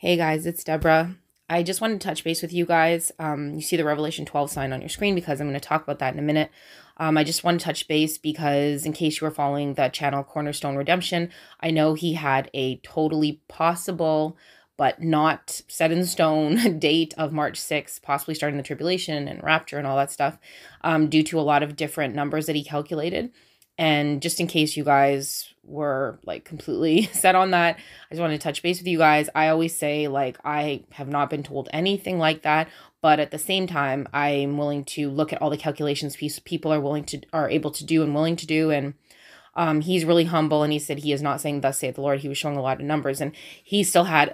Hey guys, it's Deborah. I just wanted to touch base with you guys. You see the Revelation 12 sign on your screen because I'm going to talk about that in a minute. I just want to touch base because in case you were following the channel Cornerstone Redemption, I know he had a totally possible but not set in stone date of March 6th, possibly starting the tribulation and rapture and all that stuff, due to a lot of different numbers that he calculated. And just in case you guys were like completely set on that, I just wanted to touch base with you guys. I always say, like, I have not been told anything like that, but at the same time, I'm willing to look at all the calculations people are able to do and willing to do. And he's really humble, and he said he is not saying thus saith the Lord. He was showing a lot of numbers, and he still had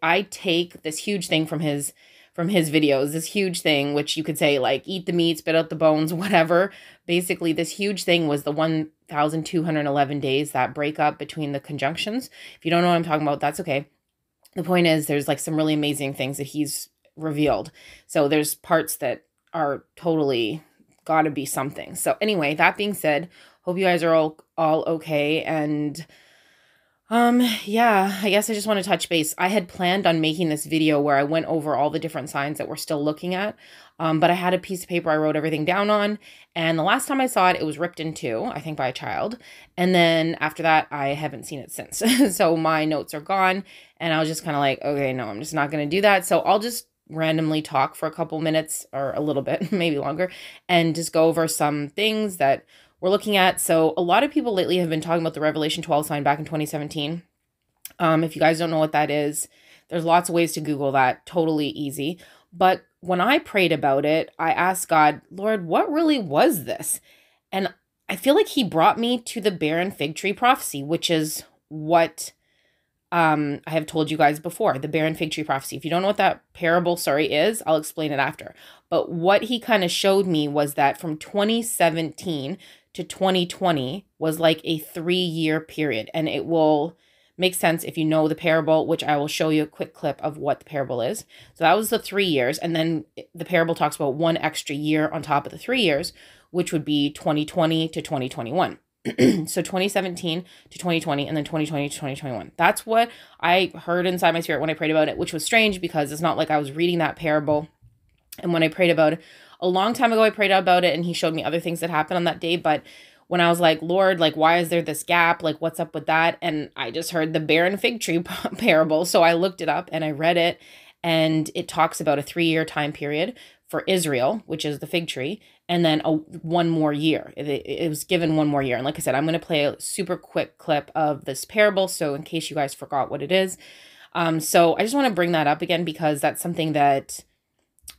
I take this huge thing from his videos, this huge thing, which you could say like eat the meat, spit out the bones, whatever. Basically, this huge thing was the 1,211 days, that breakup between the conjunctions. If you don't know what I'm talking about, that's okay. The point is there's like some really amazing things that he's revealed. So there's parts that are totally gotta be something. So anyway, that being said, hope you guys are all okay. And yeah, I guess I just want to touch base. I had planned on making this video where I went over all the different signs that we're still looking at. But I had a piece of paper I wrote everything down on. And the last time I saw it, it was ripped in two, I think by a child. And then after that, I haven't seen it since. So my notes are gone. And I was just kind of like, okay, no, I'm just not going to do that. So I'll just randomly talk for a couple minutes or a little bit, maybe longer, and just go over some things that we're looking at. So a lot of people lately have been talking about the Revelation 12 sign back in 2017. If you guys don't know what that is, there's lots of ways to Google that, totally easy. But when I prayed about it, I asked God, Lord, what really was this? And I feel like he brought me to the barren fig tree prophecy, which is what I have told you guys before, the barren fig tree prophecy. If you don't know what that parable, is, I'll explain it after. But what he kind of showed me was that from 2017 to 2020 was like a 3-year period. And it will make sense if you know the parable, which I will show you a quick clip of what the parable is. So that was the 3 years. And then the parable talks about one extra year on top of the 3 years, which would be 2020 to 2021. So 2017 to 2020, and then 2020 to 2021. That's what I heard inside my spirit when I prayed about it, which was strange because it's not like I was reading that parable. And when I prayed about it, a long time ago, I prayed about it and he showed me other things that happened on that day. But when I was like, Lord, like, why is there this gap? Like, what's up with that? And I just heard the barren fig tree parable. So I looked it up and I read it, and it talks about a 3-year time period for Israel, which is the fig tree, and then one more year. It was given one more year. And like I said, I'm going to play a super quick clip of this parable, so in case you guys forgot what it is. So I just want to bring that up again because that's something that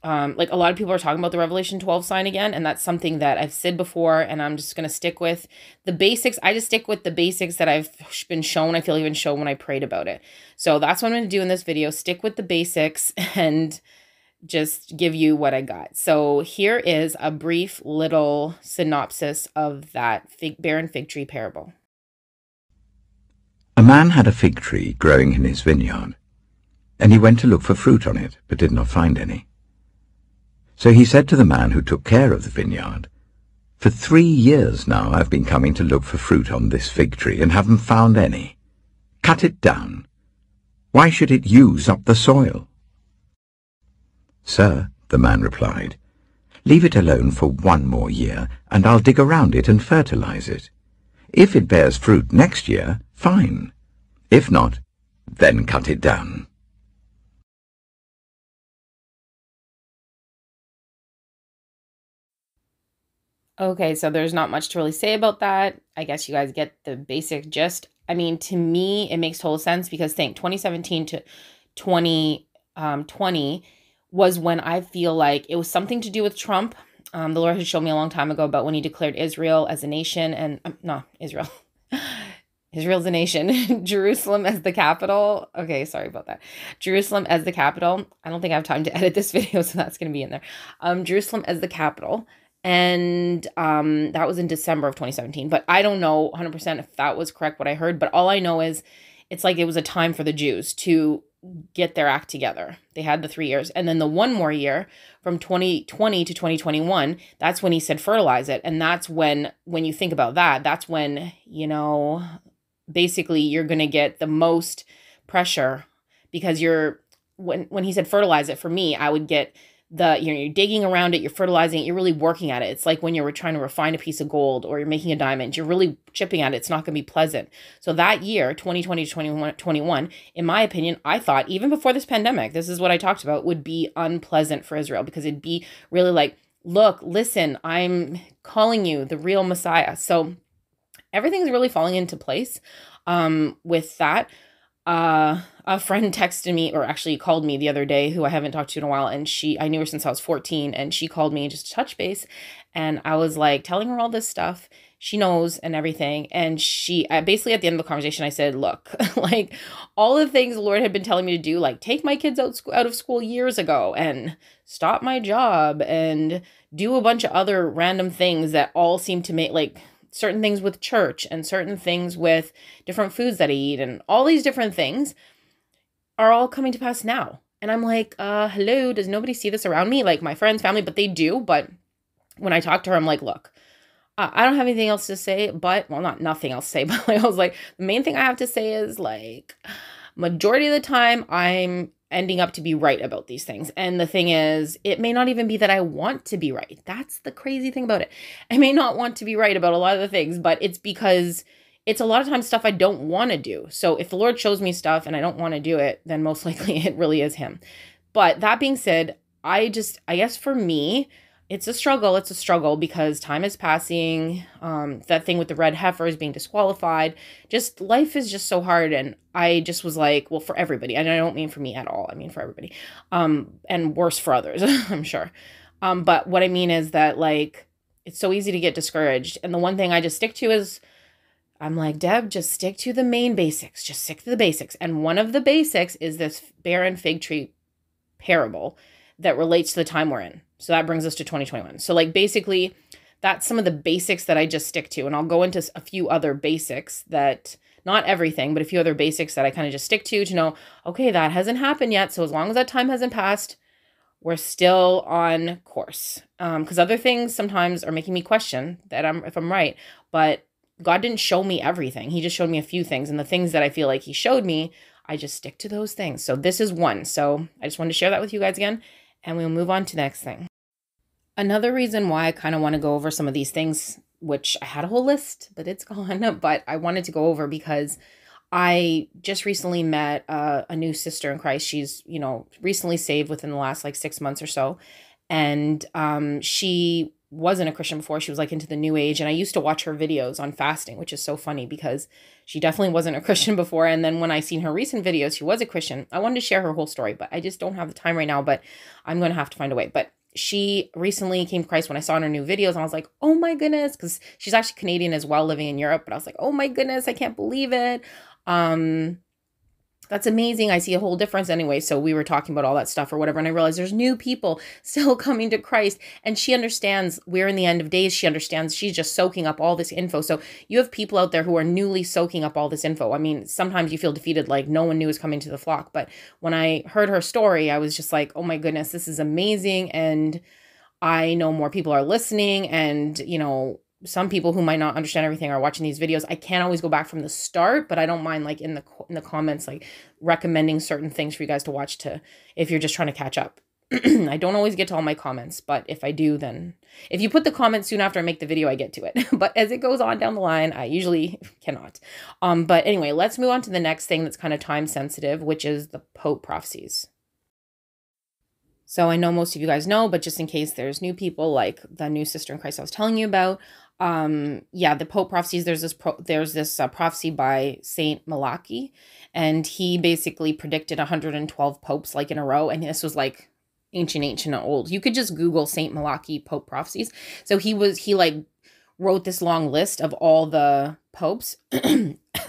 like a lot of people are talking about the Revelation 12 sign again, and that's something that I've said before, and I'm just going to stick with the basics. I just stick with the basics that I've been shown. I feel even shown when I prayed about it. So that's what I'm going to do in this video. Stick with the basics and just give you what I got. So here is a brief little synopsis of that barren fig tree parable. A man had a fig tree growing in his vineyard, and he went to look for fruit on it, but did not find any. So he said to the man who took care of the vineyard, "For 3 years now I've been coming to look for fruit on this fig tree and haven't found any. Cut it down. Why should it use up the soil?" "Sir," the man replied, "leave it alone for 1 more year, and I'll dig around it and fertilize it. If it bears fruit next year, fine. If not, then cut it down." Okay, so there's not much to really say about that. I guess you guys get the basic gist. I mean, to me, it makes total sense because think 2017 to 2020 was when I feel like it was something to do with Trump. The Lord had shown me a long time ago about when he declared Israel as a nation, and Israel. Israel's a nation, Jerusalem as the capital. Okay, sorry about that. Jerusalem as the capital. I don't think I have time to edit this video, so that's going to be in there. Jerusalem as the capital. And that was in December of 2017. But I don't know 100% if that was correct, what I heard. But all I know is it's like it was a time for the Jews to get their act together. They had the 3 years. And then the 1 more year from 2020 to 2021, that's when he said fertilize it. And that's when you think about that, that's when, basically you're going to get the most pressure because you're when he said fertilize it, for me, I would get you're digging around it, you're fertilizing it, you're really working at it. It's like when you're trying to refine a piece of gold or you're making a diamond, you're really chipping at it. It's not going to be pleasant. So that year, 2020 to 2021, in my opinion, I thought even before this pandemic, this is what I talked about, would be unpleasant for Israel, because it'd be really like, look, listen, I'm calling you the real Messiah. So everything's really falling into place with that. A friend texted me, or actually called me the other day, who I haven't talked to in a while, and I knew her since I was 14, and she called me just to touch base, and I was like telling her all this stuff she knows and everything, and she basically at the end of the conversation I said, look, like all the things the Lord had been telling me to do, like take my kids out of school years ago, and stop my job, and do a bunch of other random things that all seem to make like certain things with church and certain things with different foods that I eat, and all these different things are all coming to pass now. And I'm like, hello, does nobody see this around me? Like my friends, family, but they do. But when I talk to her, I'm like, look, I don't have anything else to say, but, well, not nothing else to say, but like, I was like, the main thing I have to say is like, majority of the time I'm ending up to be right about these things. And the thing is, it may not even be that I want to be right. That's the crazy thing about it. I may not want to be right about a lot of the things, but it's because it's a lot of times stuff I don't want to do. So if the Lord shows me stuff and I don't want to do it, then most likely it really is him. But that being said, I guess for me, it's a struggle. It's a struggle because time is passing. That thing with the red heifers being disqualified, just life is just so hard. And I just was like, well, for everybody, and I don't mean for me at all. I mean for everybody, and worse for others, I'm sure. But what I mean is that like, it's so easy to get discouraged. And the one thing I just stick to is, I'm like, Deb, just stick to the main basics. Just stick to the basics. And one of the basics is this barren fig tree parable that relates to the time we're in. So that brings us to 2021. So like basically that's some of the basics that I just stick to. And I'll go into a few other basics that, not everything, but a few other basics that I kind of just stick to know, okay, that hasn't happened yet. So as long as that time hasn't passed, we're still on course. Because other things sometimes are making me question that if I'm right, but God didn't show me everything. He just showed me a few things. And the things that I feel like he showed me, I just stick to those things. So this is one. So I just wanted to share that with you guys again, and we'll move on to the next thing. Another reason why I kind of want to go over some of these things, which I had a whole list, but it's gone, but I wanted to go over because I just recently met a new sister in Christ. She's, recently saved within the last like 6 months or so. And she wasn't a Christian before. She was like into the new age. And I used to watch her videos on fasting, which is so funny because she definitely wasn't a Christian before. And then when I seen her recent videos, she was a Christian. I wanted to share her whole story, but I just don't have the time right now, but I'm going to have to find a way. But she recently came to Christ when I saw in her new videos, and I was like, oh my goodness, because she's actually Canadian as well, living in Europe. But I was like, oh my goodness, I can't believe it. That's amazing. I see a whole difference anyway. So we were talking about all that stuff or whatever. And I realized there's new people still coming to Christ. And she understands we're in the end of days. She understands she's just soaking up all this info. So you have people out there who are newly soaking up all this info. I mean, sometimes you feel defeated, like no one new is coming to the flock. But when I heard her story, I was just like, oh my goodness, this is amazing. And I know more people are listening, and, some people who might not understand everything are watching these videos. I can't always go back from the start, but I don't mind like in the comments, like recommending certain things for you guys to watch if you're just trying to catch up. I don't always get to all my comments, but if I do, then if you put the comment soon after I make the video, I get to it. But as it goes on down the line, I usually cannot. But anyway, let's move on to the next thing that's kind of time sensitive, which is the Pope Prophecies. So I know most of you guys know, but just in case there's new people, like the new sister in Christ I was telling you about, the Pope Prophecies, there's this prophecy by Saint Malachi, and he basically predicted 112 popes like in a row, and this was like ancient and old. You could just Google Saint Malachi Pope Prophecies. So he like wrote this long list of all the popes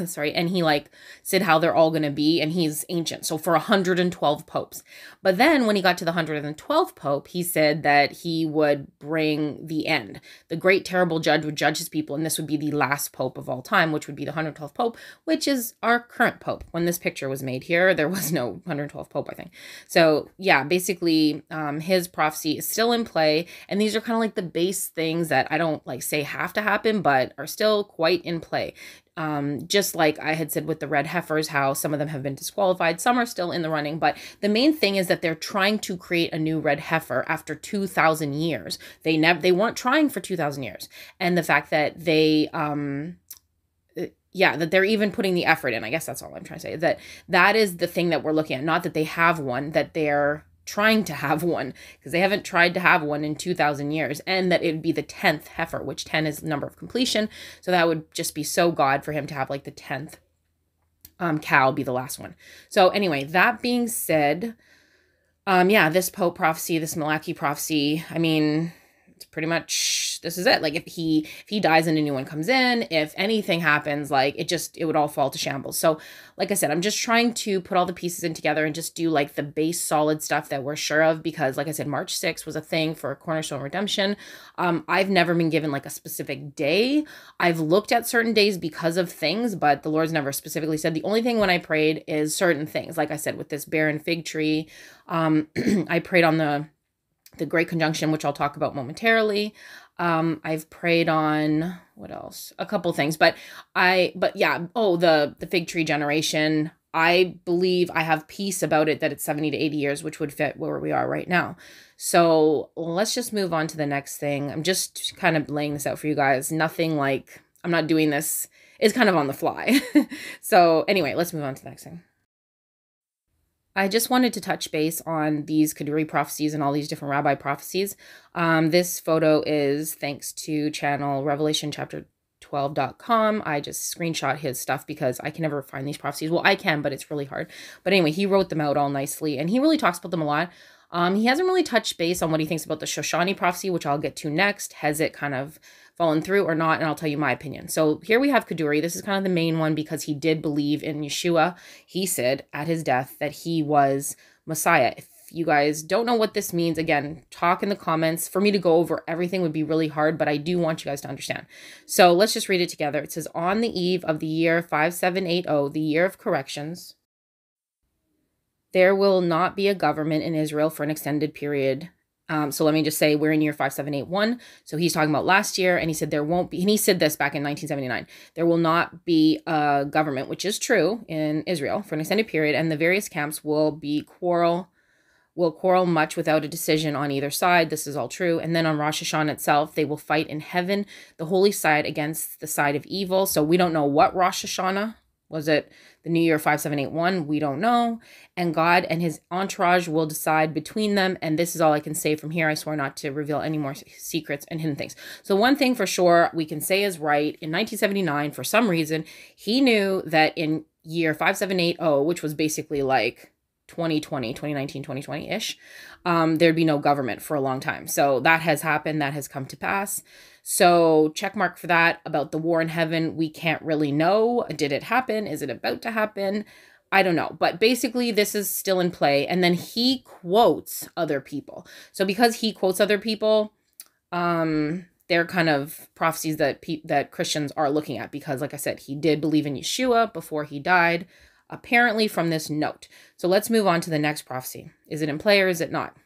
sorry, and he like said how they're all going to be, and he's ancient. So for 112 popes. But then when he got to the 112th pope, he said that he would bring the end. The great terrible judge would judge his people, and this would be the last pope of all time, which would be the 112th pope, which is our current pope. When this picture was made here, there was no 112th pope, I think. So yeah, basically his prophecy is still in play, and these are kind of like the base things that I don't like say have to happen, but are still quite in play play. Just like I had said with the red heifers, how some of them have been disqualified, some are still in the running, but the main thing is that they're trying to create a new red heifer after 2,000 years. They weren't trying for 2,000 years. And the fact that they, that they're even putting the effort in, I guess that's all I'm trying to say, that is the thing that we're looking at. Not that they have one, that they're trying to have one, because they haven't tried to have one in 2,000 years, and that it would be the 10th heifer, which 10 is the number of completion. So that would just be so God for him to have like the 10th cow be the last one. So anyway, that being said, this Pope prophecy, this Malachi prophecy, I mean, it's pretty much, this is it. Like if he dies and a new one comes in, if anything happens, like it would all fall to shambles. So like I said, I'm just trying to put all the pieces in together and just do like the base solid stuff that we're sure of, because like I said, March 6th was a thing for Cornerstone Redemption. I've never been given like a specific day. I've looked at certain days because of things, but the Lord's never specifically said. The only thing when I prayed is certain things. Like I said, with this barren fig tree, I prayed on the Great Conjunction, which I'll talk about momentarily. I've prayed on, what else? A couple things, the fig tree generation. I believe I have peace about it, that it's 70 to 80 years, which would fit where we are right now. So let's just move on to the next thing. I'm just kind of laying this out for you guys. Nothing like, I'm not doing this. It's kind of on the fly. So anyway, let's move on to the next thing. I just wanted to touch base on these Kaduri prophecies and all these different rabbi prophecies. This photo is thanks to channel Revelation Chapter 12.com. I just screenshot his stuff because I can never find these prophecies. Well, I can, but it's really hard. But anyway, he wrote them out all nicely, and he really talks about them a lot. He hasn't really touched base on what he thinks about the Shoshani prophecy, which I'll get to next. Has it kind of fallen through or not? And I'll tell you my opinion. So here we have Kaduri. This is kind of the main one because he did believe in Yeshua. He said at his death that he was Messiah. If you guys don't know what this means, again, talk in the comments. For me to go over everything would be really hard, but I do want you guys to understand. So let's just read it together. It says, on the eve of the year 5780, the year of corrections, there will not be a government in Israel for an extended period. So let me just say we're in year 5781. So he's talking about last year, and he said there won't be, and he said this back in 1979, there will not be a government, which is true in Israel, for an extended period, and the various camps will quarrel much without a decision on either side. This is all true. And then on Rosh Hashanah itself, they will fight in heaven, the holy side against the side of evil. So we don't know what Rosh Hashanah. Was it the new year 5781? We don't know. And God and his entourage will decide between them. And this is all I can say from here. I swear not to reveal any more secrets and hidden things. So one thing for sure we can say is right. In 1979, for some reason, he knew that in year 5780, which was basically like 2020-ish, there'd be no government for a long time. So that has happened. That has come to pass. So check mark for that. About the war in heaven, we can't really know. Did it happen? Is it about to happen? I don't know. But basically, this is still in play. And then he quotes other people. So because he quotes other people, they're kind of prophecies that Christians are looking at. Because like I said, he did believe in Yeshua before he died, apparently from this note. So let's move on to the next prophecy. Is it in play or is it not?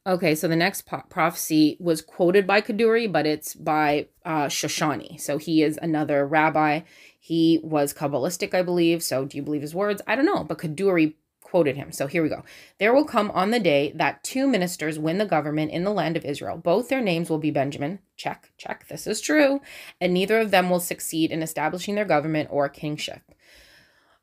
Okay, so the next prophecy was quoted by Kaduri, but it's by Shoshani. So he is another rabbi. He was Kabbalistic, I believe. So do you believe his words? I don't know, but Kaduri quoted him. So here we go. There will come on the day that two ministers win the government in the land of Israel. Both their names will be Benjamin. Check, check. This is true. And neither of them will succeed in establishing their government or kingship.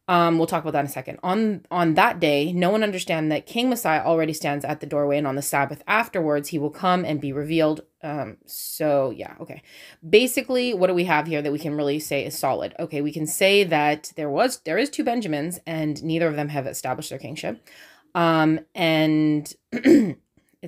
We'll talk about that in a second. On that day, no one understands that King Messiah already stands at the doorway, and on the Sabbath afterwards, he will come and be revealed. Okay. Basically, what do we have here that we can really say is solid? Okay, we can say that there is two Benjamins, and neither of them have established their kingship. And it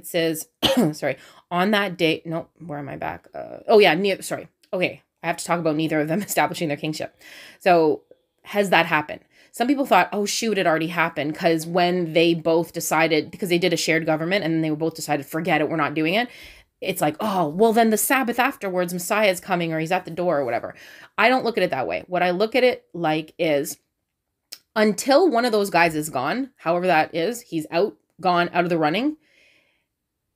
says, sorry, on that day, no, where am I back? Okay, I have to talk about neither of them establishing their kingship. So, has that happened? Some people thought, oh, shoot, it already happened. Because when they both decided, because they did a shared government and they both decided, forget it, we're not doing it. It's like, oh, well, then the Sabbath afterwards, Messiah is coming or he's at the door or whatever. I don't look at it that way. What I look at it like is until one of those guys is gone, however that is, he's gone out of the running,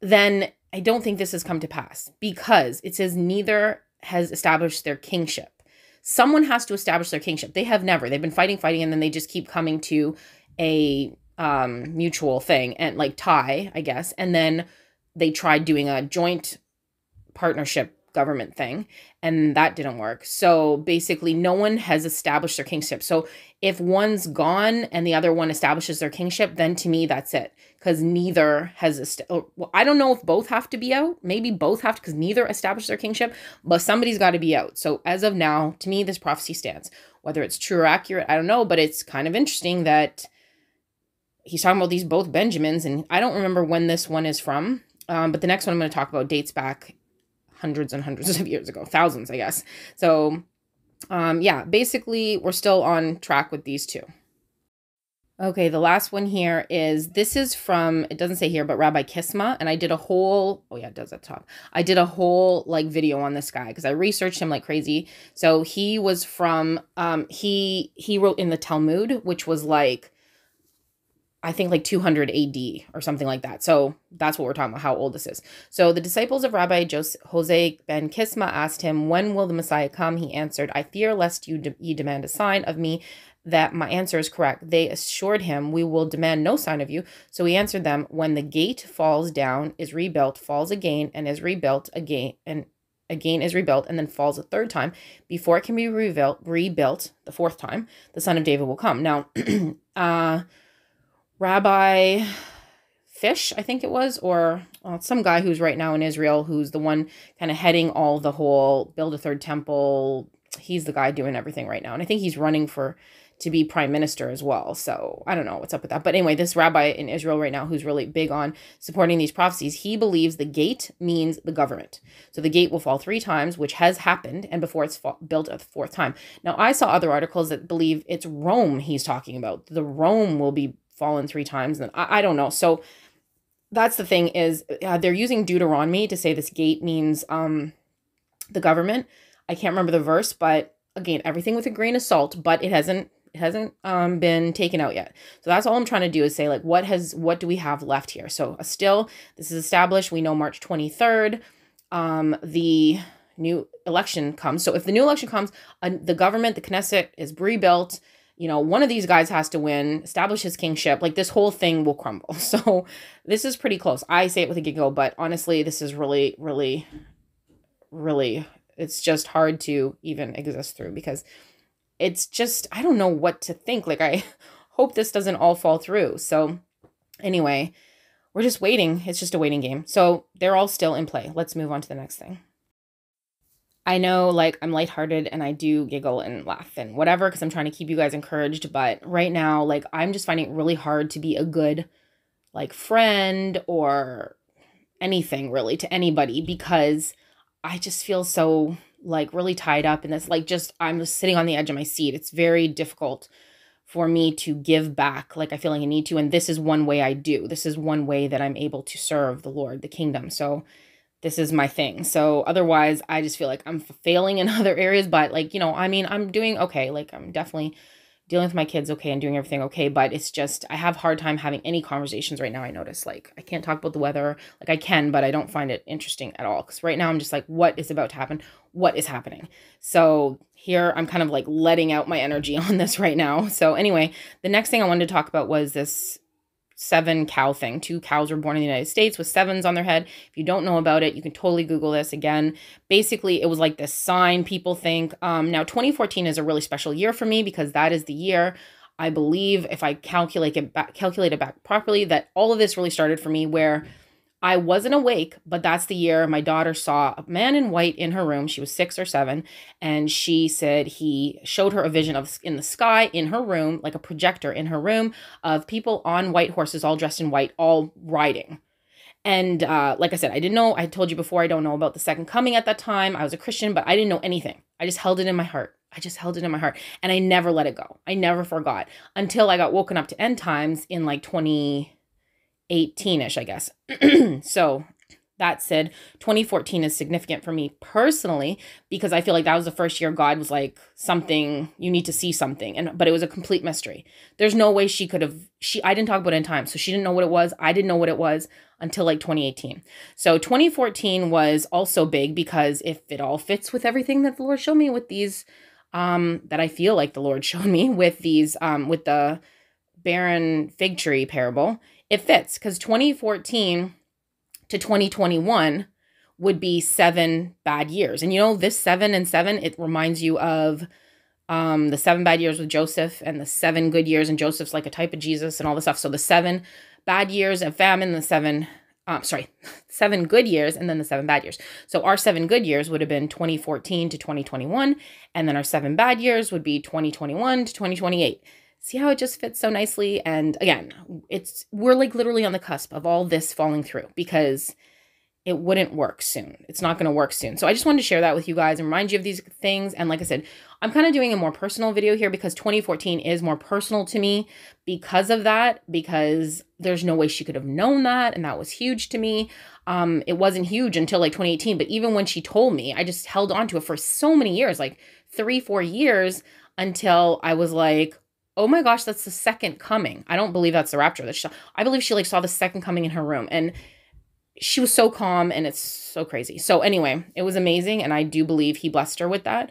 then I don't think this has come to pass because it says neither has established their kingship. someone has to establish their kingship. They have never. They've been fighting, and then they just keep coming to a mutual thing and like tie, I guess. And then they tried doing a joint partnership government thing, and that didn't work. So basically no one has established their kingship. So if one's gone and the other one establishes their kingship, then to me that's it, because neither has well, I don't know if both have to be out. Maybe both have to, because neither established their kingship, but somebody's got to be out. So as of now, to me, this prophecy stands. Whether it's true or accurate, I don't know, but it's kind of interesting that he's talking about these both Benjamins, and I don't remember when this one is from, but the next one I'm going to talk about dates back hundreds and hundreds of years ago, thousands, I guess. So, yeah, basically we're still on track with these two. Okay, the last one here this is from, it doesn't say here, but Rabbi Kisma, and I did a whole, oh yeah, it does at the top. I did a whole like video on this guy because I researched him like crazy. So he was from, he wrote in the Talmud, which was like, I think like 200 AD or something like that. So that's what we're talking about, how old this is. So the disciples of Rabbi Jose ben Kisma asked him, when will the Messiah come? He answered, I fear lest ye demand a sign of me that my answer is correct. They assured him, we will demand no sign of you. So he answered them, when the gate falls down, is rebuilt, falls again, and is rebuilt again, and again is rebuilt, and then falls a third time, before it can be rebuilt the fourth time, the Son of David will come. Now, Rabbi Fish, I think it was, or some guy who's right now in Israel, who's the one kind of heading all the whole build a third temple. He's the guy doing everything right now. And I think he's running to be prime minister as well. So I don't know what's up with that. But anyway, this rabbi in Israel right now, who's really big on supporting these prophecies, he believes the gate means the government. So the gate will fall 3 times, which has happened, and before it's built a 4th time. Now, I saw other articles that believe it's Rome he's talking about. The Rome will be fallen 3 times. And I don't know. So that's the thing is they're using Deuteronomy to say this gate means the government. I can't remember the verse, but again, everything with a grain of salt, but it hasn't been taken out yet. So that's all I'm trying to do is say like, what do we have left here? So still, this is established. We know March 23rd, the new election comes. So if the new election comes, the government, the Knesset is rebuilt. You know, one of these guys has to win, establish his kingship. Like this whole thing will crumble. So this is pretty close. I say it with a giggle, but honestly, this is really, really, really, it's just hard to even exist through because it's just, I don't know what to think. Like, I hope this doesn't all fall through. So anyway, we're just waiting. It's just a waiting game. So they're all still in play. Let's move on to the next thing. I know, like, I'm lighthearted and I do giggle and laugh and whatever because I'm trying to keep you guys encouraged. But right now, like, I'm just finding it really hard to be a good, like, friend or anything really to anybody because I just feel so, like, really tied up in this. Like, just, I'm just sitting on the edge of my seat. It's very difficult for me to give back like I feel like I need to. And this is one way I do. This is one way that I'm able to serve the Lord, the kingdom. So this is my thing. So otherwise, I just feel like I'm failing in other areas. But like, you know, I mean, I'm doing okay. Like I'm definitely dealing with my kids okay and doing everything okay. But it's just, I have a hard time having any conversations right now. I notice like I can't talk about the weather. Like I can, but I don't find it interesting at all. Because right now I'm just like, what is about to happen? What is happening? So here I'm kind of like letting out my energy on this right now. So anyway, the next thing I wanted to talk about was this 7 cow thing. 2 cows were born in the United States with 7s on their head. If you don't know about it, you can totally Google this again. Basically, it was like this sign people think. Now, 2014 is a really special year for me because that is the year, I believe, if I calculate it back properly, that all of this really started for me where I wasn't awake, but that's the year my daughter saw a man in white in her room. She was 6 or 7, and she said he showed her a vision of in the sky in her room, like a projector in her room, of people on white horses, all dressed in white, all riding. And like I said, I didn't know. I told you before, I don't know about the second coming at that time. I was a Christian, but I didn't know anything. I just held it in my heart. And I never let it go. I never forgot until I got woken up to end times in like 2018-ish, I guess. So that said, 2014 is significant for me personally because I feel like that was the first year God was like, something, you need to see something. But it was a complete mystery. There's no way she could have, I didn't talk about it in time. So she didn't know what it was. I didn't know what it was until like 2018. So 2014 was also big because if it all fits with everything that the Lord showed me with these that I feel like the Lord showed me with these, with the barren fig tree parable. It fits because 2014 to 2021 would be 7 bad years. And you know, this 7 and 7, it reminds you of the 7 bad years with Joseph and the 7 good years. And Joseph's like a type of Jesus and all this stuff. So the 7 bad years of famine, the 7 7 good years, and then the 7 bad years. So our 7 good years would have been 2014 to 2021, and then our 7 bad years would be 2021 to 2028. See how it just fits so nicely? And again, we're like literally on the cusp of all this falling through because it wouldn't work soon. It's not going to work soon. So I just wanted to share that with you guys and remind you of these things. And like I said, I'm kind of doing a more personal video here because 2014 is more personal to me because of that, because there's no way she could have known that. And that was huge to me. It wasn't huge until like 2018. But even when she told me, I just held on to it for so many years, like 3-4 years, until I was like, oh my gosh, that's the second coming. I don't believe that's the rapture. I believe she like saw the second coming in her room. And she was so calm, and it's so crazy. So anyway, it was amazing. And I do believe he blessed her with that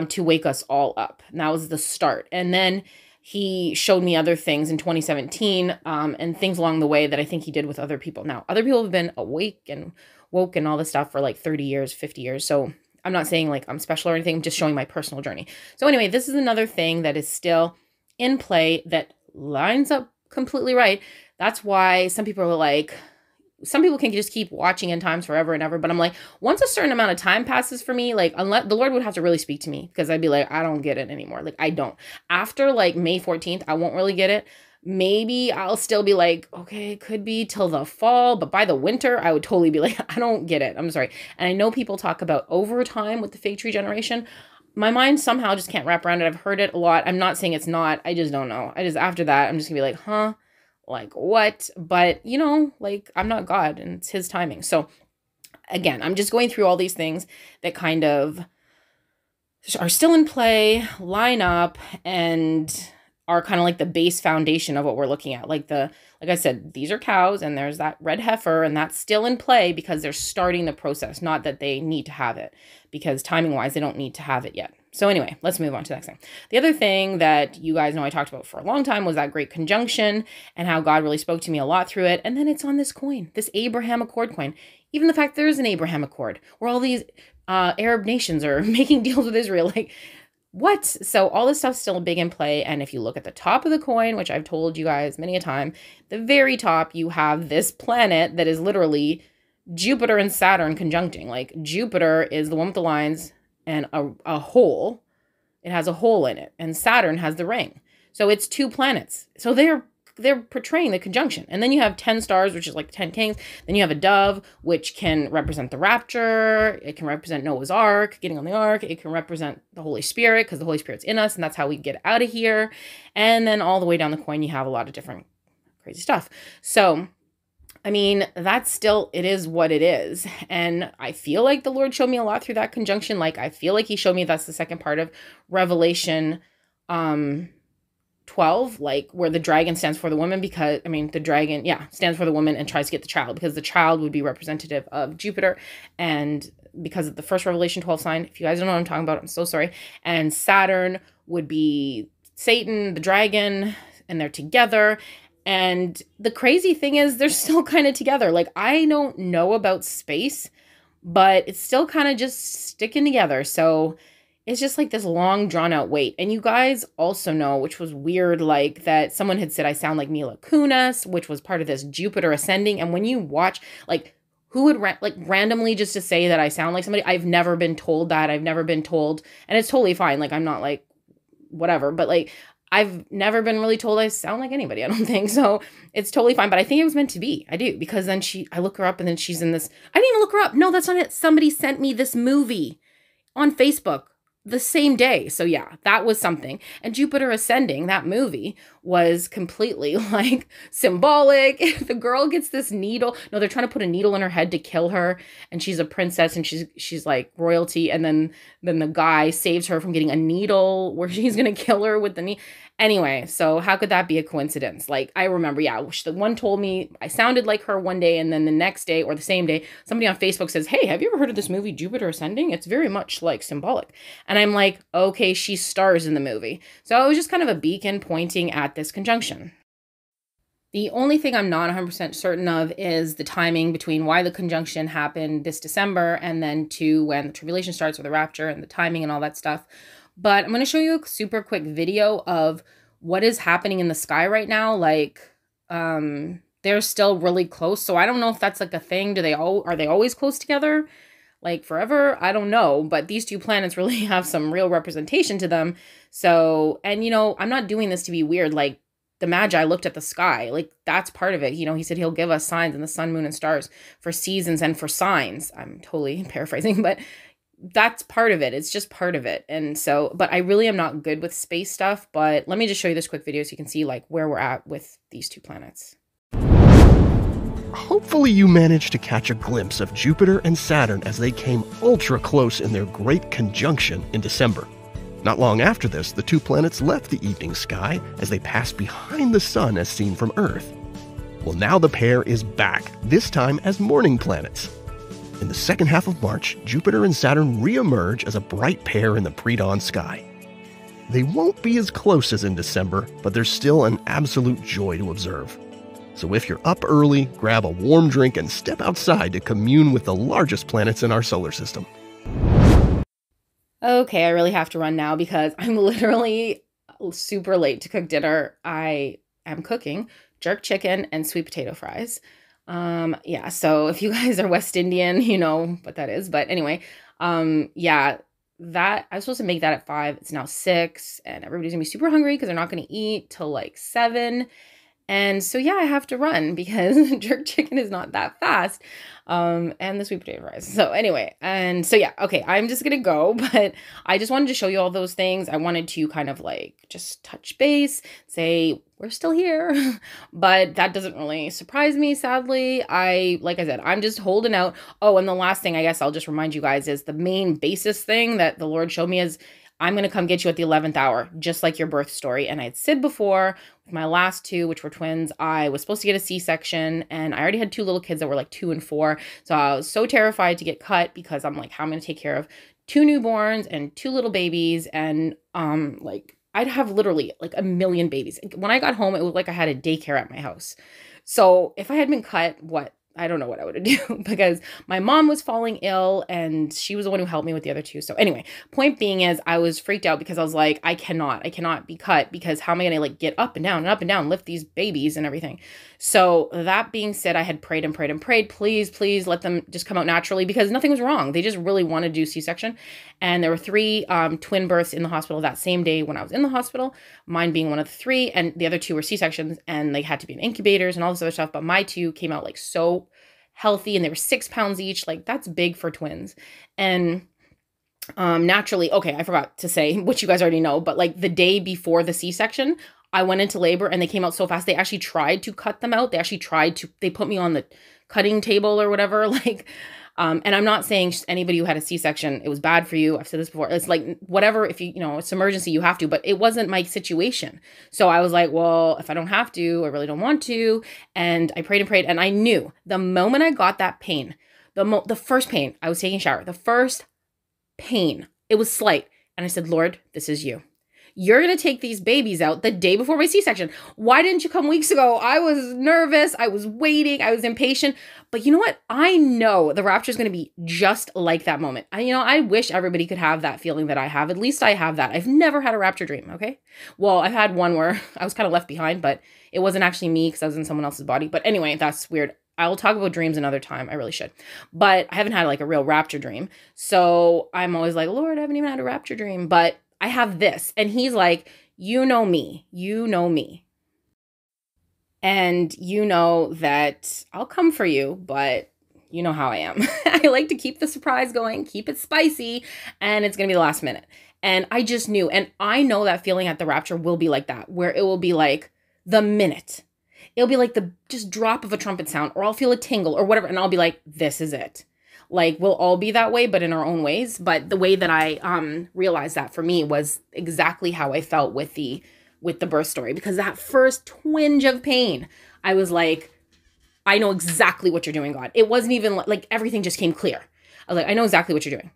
to wake us all up. And that was the start. And then he showed me other things in 2017 and things along the way that I think he did with other people. Now, other people have been awake and woke and all this stuff for like 30 years, 50 years. So I'm not saying like I'm special or anything. I'm just showing my personal journey. So anyway, this is another thing that is still in play that lines up completely right. That's why some people are like, some people can just keep watching end times forever and ever. But I'm like, once a certain amount of time passes for me, like unless the Lord would have to really speak to me, because I'd be like, I don't get it anymore. Like I don't. After like May 14th, I won't really get it. Maybe I'll still be like, okay, it could be till the fall, but by the winter, I would totally be like, I don't get it. I'm sorry. And I know people talk about overtime with the fig tree generation. My mind somehow just can't wrap around it. I've heard it a lot. I'm not saying it's not. I just don't know. After that, I'm just gonna be like, huh? Like what? But you know, like I'm not God and it's his timing. So again, I'm just going through all these things that kind of are still in play, line up, and are kind of like the base foundation of what we're looking at. Like I said, these are cows and there's that red heifer, and that's still in play because they're starting the process, not that they need to have it, because timing wise, they don't need to have it yet. So anyway, let's move on to the next thing. The other thing that you guys know I talked about for a long time was that great conjunction and how God really spoke to me a lot through it. And then it's on this coin, this Abraham Accord coin. Even the fact there is an Abraham Accord where all these Arab nations are making deals with Israel, like what? So all this stuff's still big in play. And if you look at the top of the coin, which I've told you guys many a time, the very top, you have this planet that is literally Jupiter and Saturn conjuncting. Like Jupiter is the one with the lines and a hole. It has a hole in it. And Saturn has the ring. So it's 2 planets. So they're portraying the conjunction. And then you have 10 stars, which is like 10 kings. Then you have a dove, which can represent the rapture. It can represent Noah's Ark, getting on the ark. It can represent the Holy Spirit because the Holy Spirit's in us, and that's how we get out of here. And then all the way down the coin, you have a lot of different crazy stuff. So I mean, that's still, it is what it is. And I feel like the Lord showed me a lot through that conjunction. Like, I feel like he showed me that's the second part of Revelation 12, like where the dragon stands for the woman, because, I mean, the dragon, stands for the woman and tries to get the child, because the child would be representative of Jupiter. And because of the first Revelation 12 sign, if you guys don't know what I'm talking about, I'm so sorry. And Saturn would be Satan, the dragon, and they're together. And the crazy thing is they're still kind of together. Like, I don't know about space, but it's still kind of just sticking together. So it's just like this long drawn out wait. And you guys also know, which was weird, like that someone had said I sound like Mila Kunis, which was part of this Jupiter ascending. And when you watch, like, who would randomly just to say that I sound like somebody? I've never been told that. I've never been told, and it's totally fine. Like, I'm not like whatever, but like, I've never been really told I sound like anybody, I don't think. So it's totally fine. But I think it was meant to be. I do. Because then I look her up and then she's in this. I didn't even look her up. No, that's not it. Somebody sent me this movie on Facebook the same day. So yeah, that was something. And Jupiter Ascending, that movie, was completely like symbolic. The girl gets this needle. No, they're trying to put a needle in her head to kill her, and she's a princess and she's like royalty, and then the guy saves her from getting a needle where she's gonna kill her with the needle. Anyway, so how could that be a coincidence? Like, I remember, yeah, the one told me I sounded like her one day, and then the next day or the same day, somebody on Facebook says, hey, have you ever heard of this movie, Jupiter Ascending? It's very much like symbolic. And I'm like, okay, she stars in the movie. So it was just kind of a beacon pointing at this conjunction. The only thing I'm not 100% certain of is the timing between why the conjunction happened this December and then to when the tribulation starts or the rapture, and the timing and all that stuff. But I'm going to show you a super quick video of what is happening in the sky right now. Like, they're still really close. So I don't know if that's like a thing. Are they always close together? Like forever? I don't know. But these two planets really have some real representation to them. So, and you know, I'm not doing this to be weird. Like, the Magi looked at the sky. Like, that's part of it. You know, he said he'll give us signs in the sun, moon, and stars for seasons and for signs. I'm totally paraphrasing, but that's part of it. It's just part of it. And so, but I really am not good with space stuff, but let me just show you this quick video so you can see like where we're at with these two planets. Hopefully you managed to catch a glimpse of Jupiter and Saturn as they came ultra close in their great conjunction in December. Not long after this, the two planets left the evening sky as they passed behind the sun as seen from Earth. Well, now the pair is back, this time as morning planets. In the second half of March, Jupiter and Saturn re-emerge as a bright pair in the pre-dawn sky. They won't be as close as in December, but they're still an absolute joy to observe. So if you're up early, grab a warm drink and step outside to commune with the largest planets in our solar system. Okay, I really have to run now because I'm literally super late to cook dinner. I am cooking jerk chicken and sweet potato fries. Yeah, so if you guys are West Indian, you know what that is. But anyway, yeah, that I was supposed to make that at 5. It's now 6, and everybody's gonna be super hungry because they're not gonna eat till like 7. And so, yeah, I have to run because jerk chicken is not that fast. And the sweet potato fries. So anyway, and so, yeah, okay, I'm just going to go, but I just wanted to show you all those things. I wanted to kind of like just touch base, say we're still here, but that doesn't really surprise me, sadly. Like I said, I'm just holding out. Oh, and the last thing I guess I'll just remind you guys is the main basis thing that the Lord showed me is I'm going to come get you at the 11th hour, just like your birth story. And I had said before, with my last two, which were twins, I was supposed to get a C-section, and I already had 2 little kids that were like 2 and 4. So I was so terrified to get cut because I'm like, how am I going to take care of 2 newborns and 2 little babies? And like I'd have literally like a million babies. When I got home, it was like I had a daycare at my house. So if I had been cut, I don't know what I would do because my mom was falling ill and she was the one who helped me with the other 2. So anyway, point being is I was freaked out because I was like, I cannot be cut because how am I going to like get up and down and up and down, lift these babies and everything. So that being said, I had prayed and prayed and prayed, please let them just come out naturally because nothing was wrong. They just really wanted to do C-section. And there were 3 twin births in the hospital that same day when I was in the hospital, mine being one of the 3, and the other 2 were C-sections, and they had to be in incubators and all this other stuff. But my 2 came out like so healthy, and they were 6 pounds each. Like, that's big for twins. And naturally, okay, I forgot to say, which you guys already know, but like the day before the C-section, I went into labor and they came out so fast. They actually tried to cut them out. They put me on the cutting table or whatever. Like, and I'm not saying anybody who had a C-section, it was bad for you. I've said this before. It's like, whatever, if you know, it's emergency, you have to, but it wasn't my situation. So I was like, well, if I don't have to, I really don't want to. And I prayed and prayed. And I knew the moment I got that pain, the first pain, I was taking a shower, the first pain, it was slight. And I said, Lord, this is you. You're going to take these babies out the day before my C-section. Why didn't you come weeks ago? I was nervous. I was waiting. I was impatient. But you know what? I know the rapture is going to be just like that moment. I wish everybody could have that feeling that I have. At least I have that. I've never had a rapture dream, okay? Well, I've had one where I was kind of left behind, but it wasn't actually me because I was in someone else's body. But anyway, that's weird. I will talk about dreams another time. I really should. But I haven't had like a real rapture dream. So I'm always like, Lord, I haven't even had a rapture dream. But I have this. And he's like, you know me. You know me. And you know that I'll come for you, but you know how I am. I like to keep the surprise going, keep it spicy, and it's going to be the last minute. And I just knew, and I know that feeling at the rapture will be like that, where it will be like the minute. It'll be like the just drop of a trumpet sound, or I'll feel a tingle or whatever, and I'll be like, this is it. Like, we'll all be that way, but in our own ways. But the way that I realized that for me was exactly how I felt with the birth story, because that first twinge of pain, I was like, I know exactly what you're doing, God. It wasn't even like everything just came clear. I was like, I know exactly what you're doing.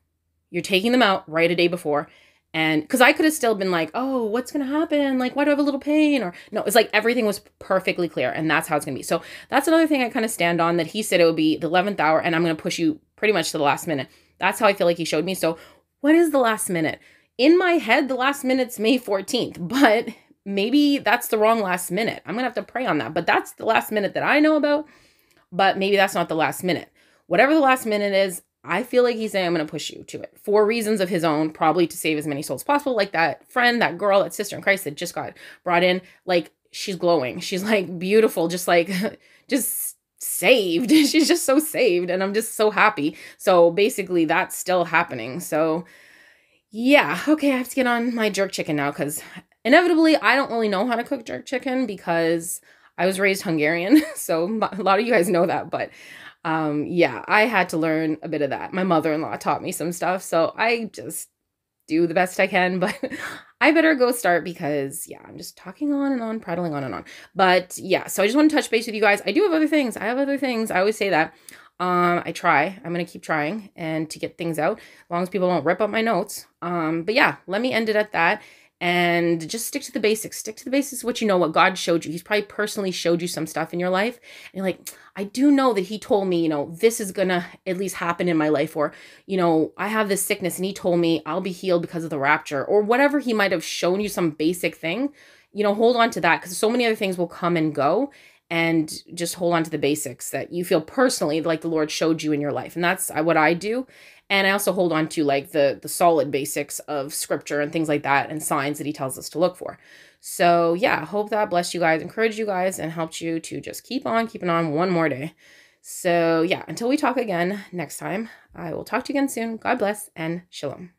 You're taking them out right a day before. And because I could have still been like, oh, what's going to happen? Like, why do I have a little pain? Or no, it's like everything was perfectly clear, and that's how it's going to be. So that's another thing I kind of stand on, that he said it would be the 11th hour, and I'm going to push you pretty much to the last minute. That's how I feel like he showed me. So what is the last minute? In my head, the last minute's May 14th, but maybe that's the wrong last minute. I'm going to have to pray on that. But that's the last minute that I know about, but maybe that's not the last minute. Whatever the last minute is, I feel like he's saying, I'm going to push you to it for reasons of his own, probably to save as many souls as possible. Like that friend, that girl, that sister in Christ that just got brought in, like, she's glowing. She's like beautiful, just like, just saved. She's just so saved. And I'm just so happy. So basically that's still happening. So yeah. Okay. I have to get on my jerk chicken now, because inevitably I don't really know how to cook jerk chicken because I was raised Hungarian. So a lot of you guys know that, but yeah, I had to learn a bit of that. My mother-in-law taught me some stuff, so I just do the best I can, but I better go start because, yeah, I'm just talking on and on, prattling on and on. But yeah, so I just want to touch base with you guys. I do have other things. I have other things. I always say that. I try. I'm going to keep trying and to get things out, as long as people don't rip up my notes. But yeah, let me end it at that. And just stick to the basics. Stick to the basics, what you know, what God showed you. He's probably personally showed you some stuff in your life. And you're like, I do know that he told me, you know, this is going to at least happen in my life. Or, you know, I have this sickness and he told me I'll be healed because of the rapture. Or whatever he might have shown you, some basic thing. You know, hold on to that, because so many other things will come and go. And just hold on to the basics that you feel personally like the Lord showed you in your life. And that's what I do. And I also hold on to like the solid basics of scripture and things like that, and signs that he tells us to look for. So yeah, hope that blessed you guys, encouraged you guys, and helped you to just keep on keeping on one more day. So yeah, until we talk again next time, I will talk to you again soon. God bless and shalom.